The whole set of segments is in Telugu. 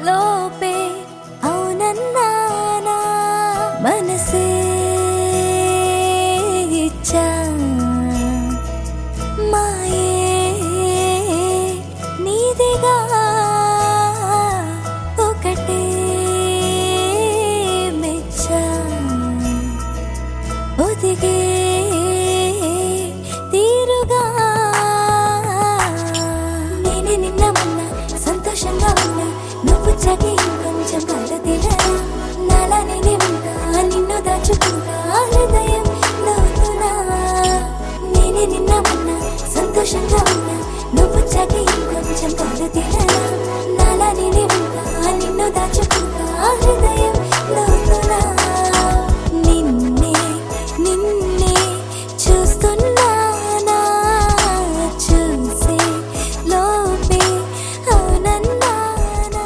లోపే అవునన్నానా మనసే ఇచ్చా మాయే నీదిగా ఒకటే మెచ్చా ఒదిగే తీరుగా నేనే నిన్న మొన్న సంతోషంగా ఉన్నా నువ్వు చకి కొంచెం కలదిలా నాలా నేనే ఉంటా నిన్ను దాచుకుంటా హృదయం లోతునా నేనే నిన్న మొన్న సంతోషంగా ఉన్నా నువ్వు చకి కొంచెం కలదిలా నాలా నేనే ఉంటా నిన్ను దాచుకుంటా హృదయం లోతునా నిన్నే నిన్నే చూస్తున్నానా చూసే లోపే అవునన్నానా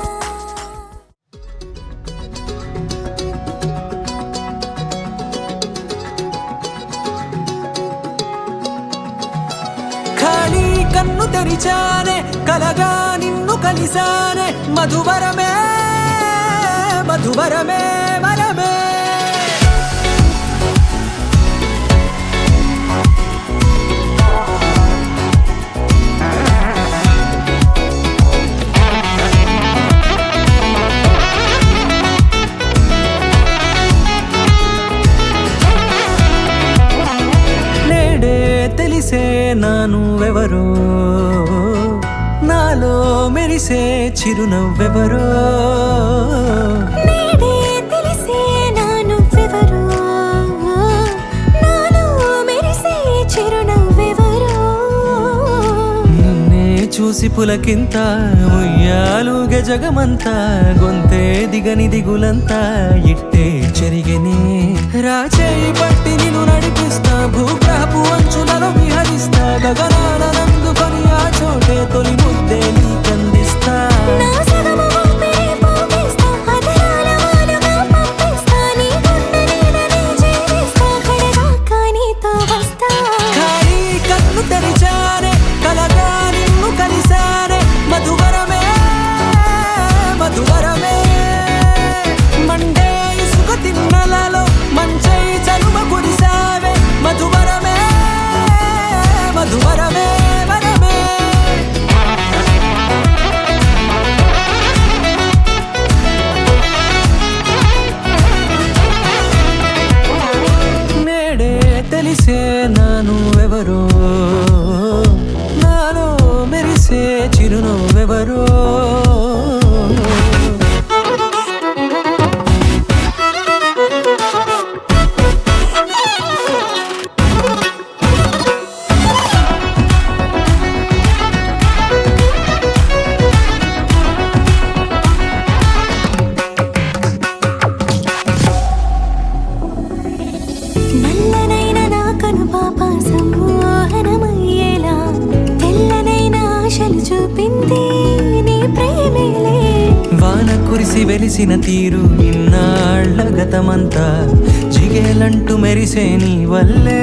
ఖాళీ కన్ను తెరిచానే కలగా నిన్ను కలిసానే మధువరమే మధువరమే వరమే నేడే తెలిసే నానువెవరో నాలో మెరిసే చిరునవ్వెవరో నేడే తెలిసే నానువ్వెవరో నాలో మెరిసే చిరునవ్వెవరో నిన్నే చూసి పులకింత ఉయ్యాలుగే జగమంతా గొంతే దిగని దిగులంతా ఇట్టే చెరిగెనే రాచేయి పట్టి నిన్ను నడిపిస్తా భూగ్రహపు అంచులలో విహరిస్తా గగనాల నందుకొని ఆ చోటే తొలి ముద్దే నీకందిస్తా నా సగము ఊపిరి పోగిస్తా అదరాల వాలుగా పంపిస్తా నీ గుండె నీడనే చేరిస్తా కడదాకా నీతో వస్తా ఖాళీ కన్ను తెరిచానే కలగా నిన్ను కలిసానే మధువరమే మధువరమే మండే ఇసుక తిన్నలలో మంచై చలుమ కురిసావే మధువరమే మధువరమే వరమే నేడే తెలిసే నానువెవరో నాలో మెరిసే చిరునవ్వెవరో నల్లనైన నా కనుపాప సమ్మోహనమయ్యేలా తెల్లనైన ఆశలు చూపింది నీ ప్రేమేలే వాన కురిసి వెలిసిన తీరు ఇన్నాళ్ల గతమంతా జిగేలంటూ మెరిసే నీ వల్లే